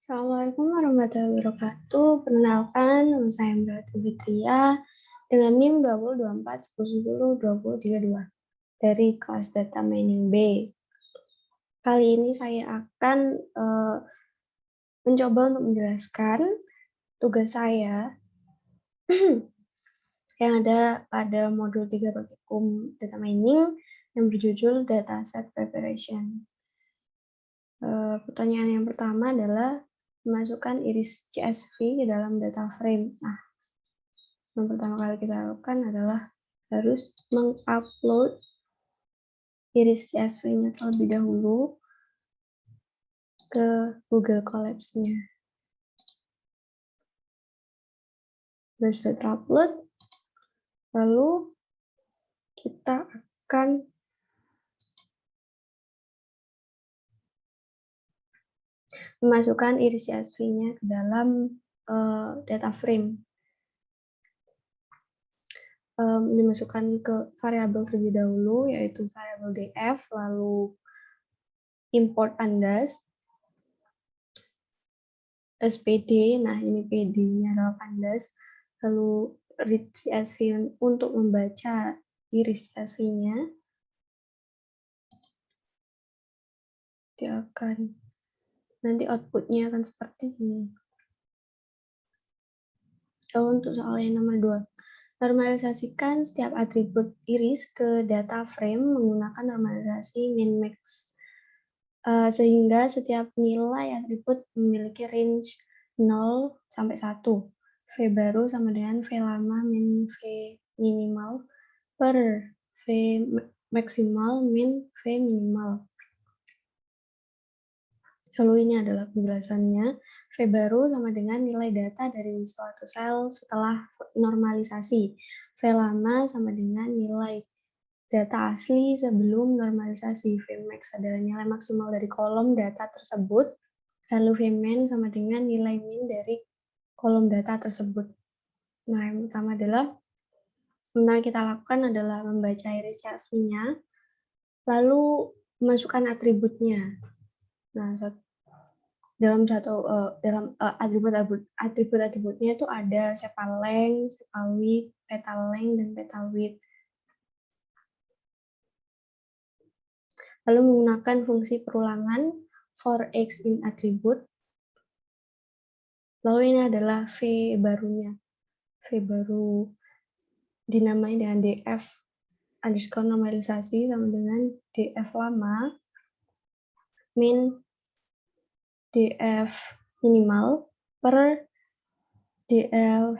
Assalamualaikum warahmatullahi wabarakatuh. Perkenalkan, nama saya Mbak Fitria dengan NIM 2024 dari kelas Data Mining B. Kali ini saya akan mencoba untuk menjelaskan tugas saya yang ada pada modul 3 praktikum Data Mining yang berjudul Dataset Preparation. Pertanyaan yang pertama adalah memasukkan iris CSV ke dalam data frame. Nah, yang pertama kali kita lakukan adalah harus mengupload iris CSV-nya terlebih dahulu ke Google Colabs-nya. Sudah terupload, lalu kita akan memasukkan iris CSV-nya ke dalam data frame. Dimasukkan ke variabel terlebih dahulu, yaitu variabel df, lalu import pandas, SPD, nah ini PD-nya adalah pandas, lalu read CSV untuk membaca iris CSV-nya, dia akan, nanti output-nya akan seperti ini. Lalu untuk soal yang nomor 2, normalisasikan setiap atribut iris ke data frame menggunakan normalisasi min-max. Sehingga setiap nilai atribut memiliki range 0 sampai 1. V baru sama dengan V lama min V minimal per V maksimal min V minimal. Lalu ini adalah penjelasannya. V baru sama dengan nilai data dari suatu sel setelah normalisasi. V lama sama dengan nilai data asli sebelum normalisasi. Vmax adalah nilai maksimal dari kolom data tersebut. Lalu Vmin sama dengan nilai min dari kolom data tersebut. Nah, yang pertama kita lakukan adalah membaca iris CSV-nya, lalu memasukkan atributnya. Nah, dalam atribut-atributnya itu ada sepal length, sepal width, petal length, dan petal width. Lalu menggunakan fungsi perulangan for x in attribute. Lalu ini adalah V barunya. V baru dinamai dengan df underscore normalisasi sama dengan df lama min df minimal per df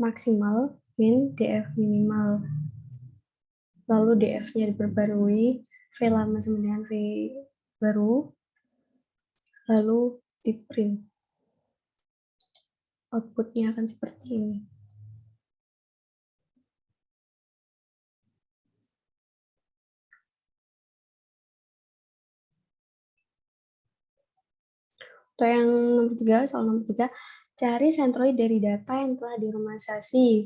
maksimal min df minimal. Lalu df-nya diperbarui, V lama sama dengan V baru, lalu di print. Output-nya akan seperti ini. Untuk yang soal nomor 3, cari sentroid dari data yang telah dinormalisasi.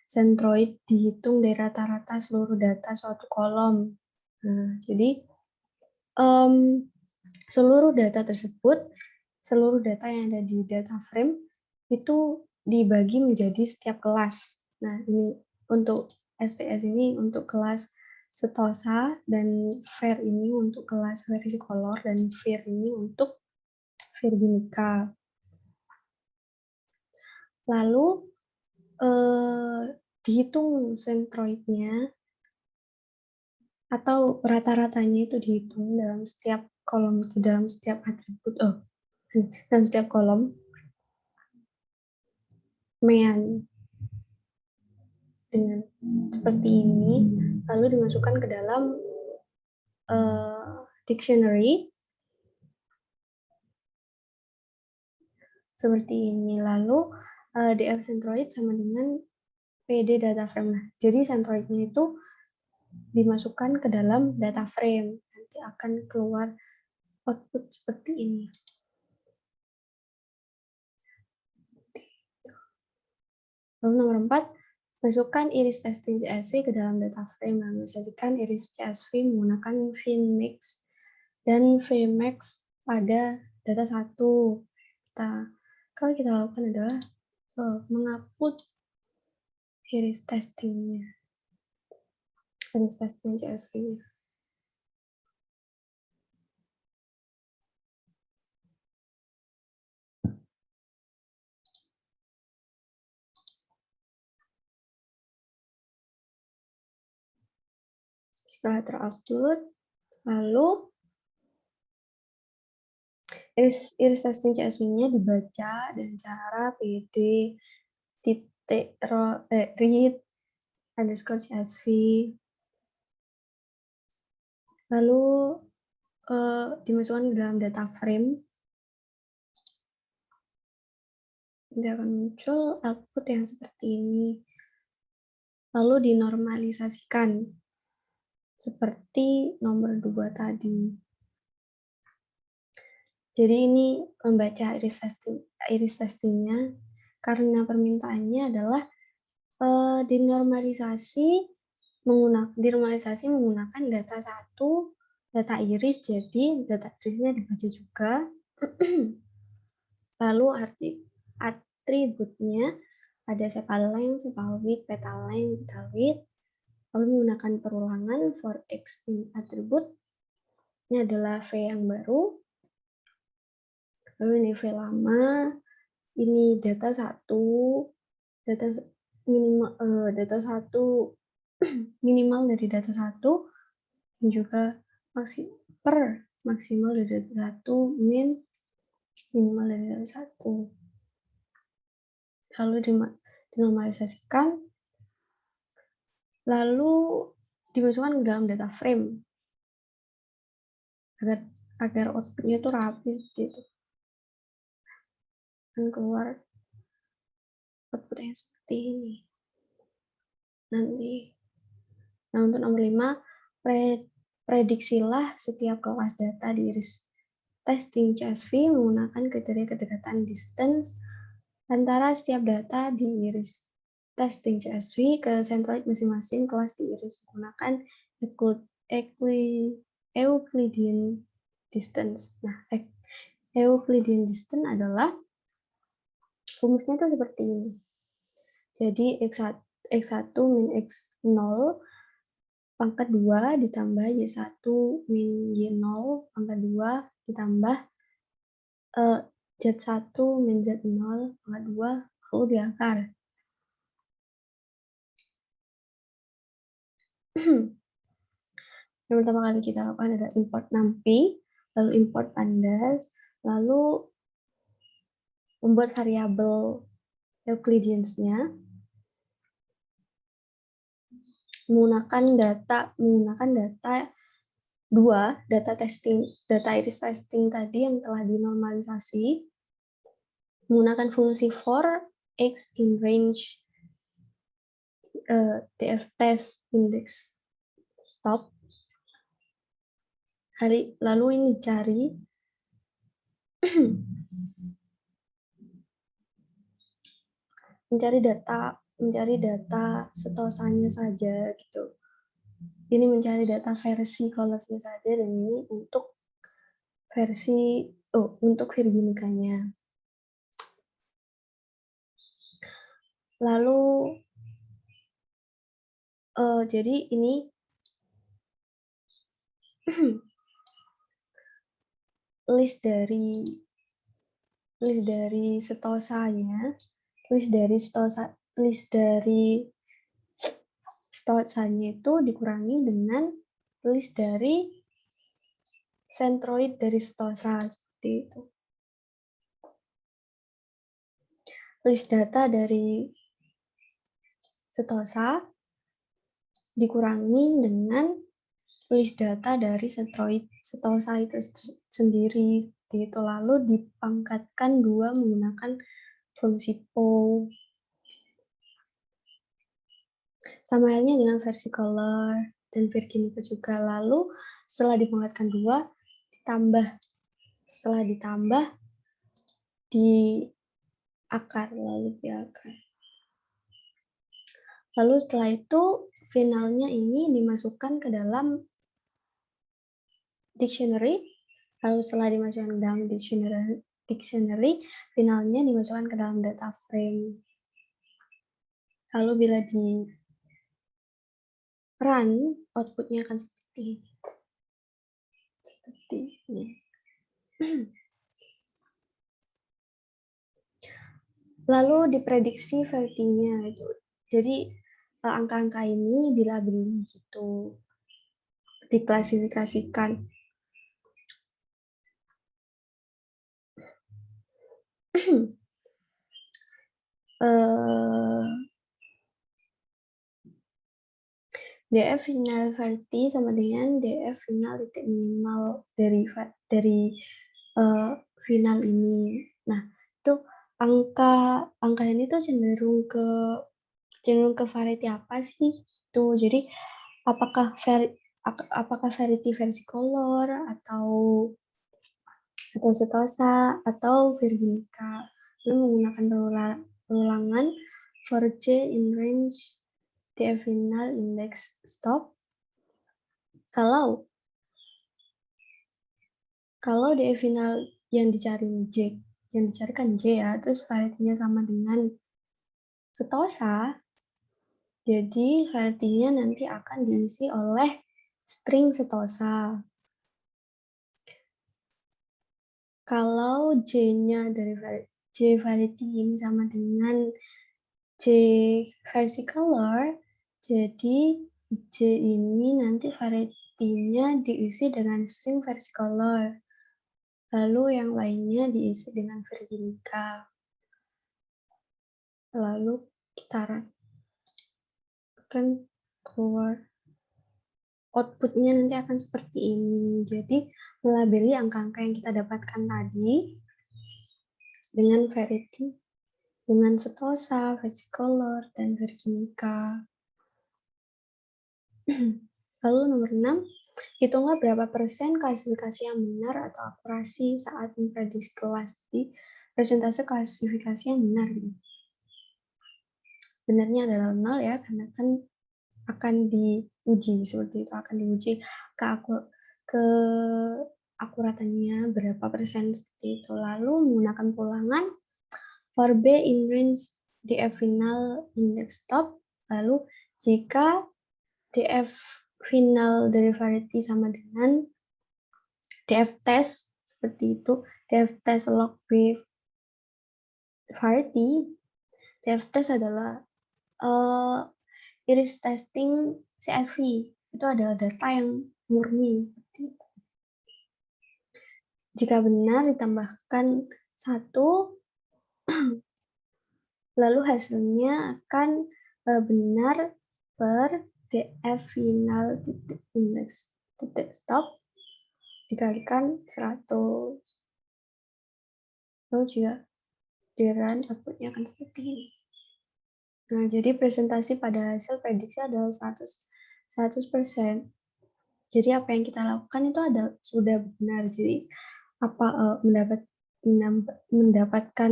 Sentroid dihitung dari rata-rata seluruh data suatu kolom. Nah, jadi seluruh data tersebut, seluruh data yang ada di data frame itu dibagi menjadi setiap kelas. Nah, ini untuk STS ini untuk kelas Setosa, dan VER ini untuk kelas Versicolor, dan VIR ini untuk Virginica. Lalu dihitung sentroidnya atau rata-ratanya itu dihitung dalam setiap kolom itu, dalam setiap atribut, dalam setiap kolom. Dengan seperti ini, lalu dimasukkan ke dalam dictionary seperti ini. Lalu df centroid sama dengan PD data frame. Nah, jadi centroidnya itu dimasukkan ke dalam data frame. Nanti akan keluar output seperti ini. Lalu nomor 4, masukkan iris testing CSV ke dalam data frame. Normalisasikan iris CSV menggunakan Vmix dan Vmax pada data 1. kita lakukan adalah mengupload iris testingnya, iris testing CSV-nya. Setelah terupload, lalu iris testing CSV-nya dibaca dengan cara pd read underscore CSV, lalu dimasukkan ke dalam data frame. Nanti akan muncul output yang seperti ini. Lalu dinormalisasikan seperti nomor 2 tadi. Jadi ini membaca iris testingnya karena permintaannya adalah dinormalisasi menggunakan data satu, data iris, jadi data irisnya dibaca juga. Lalu atributnya ada sepal length, sepal width, petal length, petal width. Lalu menggunakan perulangan for X in attribute. Ini adalah V yang baru. Lalu ini V lama. Ini data satu, data satu minimal dari data satu, ini juga maksimal dari data satu, minimal dari data satu. Lalu dinormalisasikan, lalu dimasukkan ke dalam data frame agar outputnya itu rapi gitu, dan keluar output yang seperti ini nanti. Nah, untuk nomor 5, prediksilah setiap kelas data di iris testing CSV menggunakan kriteria kedekatan distance antara setiap data di iris testing CSV ke centroid masing-masing kelas di iris menggunakan Euclidean distance. Nah, Euclidean distance adalah rumusnya itu seperti ini. Jadi X1 min X0 pangkat 2 ditambah Y1 min Y0 pangkat 2 ditambah Z1 min Z0 pangkat 2 lalu diakar. Yang pertama kali kita lakukan adalah import numpy, lalu import pandas, lalu membuat variabel Euclideans-nya menggunakan data 2, data iris testing tadi yang telah dinormalisasi, menggunakan fungsi for X in range df test index stop. Lalu ini cari mencari data setosanya saja gitu. Ini mencari data versi colornya saja, dan ini untuk untuk virginicanya. Lalu jadi ini list dari setosanya, setosanya itu dikurangi dengan list dari centroid dari setosa, seperti itu. List data dari setosa dikurangi dengan list data dari centroid setosa itu sendiri, itu lalu dipangkatkan 2 menggunakan fungsi POW. Sama halnya dengan versi color dan virginica juga. Lalu setelah dipangkatkan 2 ditambah di akar, lalu diakar. Lalu setelah itu finalnya ini dimasukkan ke dalam dictionary. Lalu setelah dimasukkan ke dalam dictionary, finalnya dimasukkan ke dalam data frame. Lalu bila di run, outputnya akan seperti ini. Lalu diprediksi vertinya itu. Jadi angka-angka ini dilabeli gitu, diklasifikasikan. DF final verti sama dengan DF final titik minimal dari final ini. Nah, itu angka ini tuh cenderung ke variety apa sih? Tuh, jadi apakah variety versi color atau setosa atau virginica. Lalu menggunakan perulangan for J in range DF final index stop. Kalau DF final yang dicarikan J ya, terus variety-nya sama dengan setosa, jadi variety-nya nanti akan diisi oleh string setosa. Kalau J-nya dari J variety ini sama dengan J versi color, jadi J ini nanti variety-nya diisi dengan string versi color. Lalu yang lainnya diisi dengan virginica. Lalu kita akan keluar. Outputnya nanti akan seperti ini. Jadi, melabeli angka-angka yang kita dapatkan tadi dengan variety, dengan setosa, versicolor, dan virginica. Lalu nomor 6, hitunglah berapa persen klasifikasi yang benar atau akurasi saat memprediksi kelas. Jadi, persentase klasifikasi yang benar. Benarnya adalah 0 ya, karena kan akan diuji seperti itu, akan diuji keakuratannya berapa persen seperti itu. Lalu menggunakan pulangan for B in range DF final index stop. Lalu jika DF final dari variety sama dengan DF test seperti itu, DF test log B variety, DF test adalah iris testing CSV. Itu adalah data yang murni. Jika benar ditambahkan 1, lalu hasilnya akan benar per DF final titik index titik stop dikalikan 100. Lalu jika di run, outputnya akan seperti ini. Nah, jadi presentasi pada hasil prediksi adalah 100%. Jadi apa yang kita lakukan itu sudah benar. Jadi mendapatkan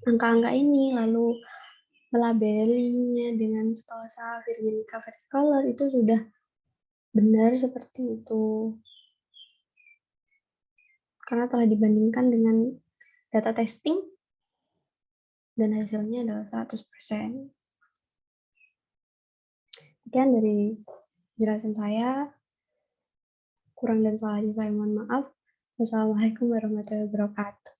angka-angka ini, lalu melabelinya dengan setosa, virginica, versicolor itu sudah benar seperti itu. Karena telah dibandingkan dengan data testing dan hasilnya adalah 100%. Sekian dari jelasan saya. Kurang dan salahnya saya mohon maaf. Wassalamualaikum warahmatullahi wabarakatuh.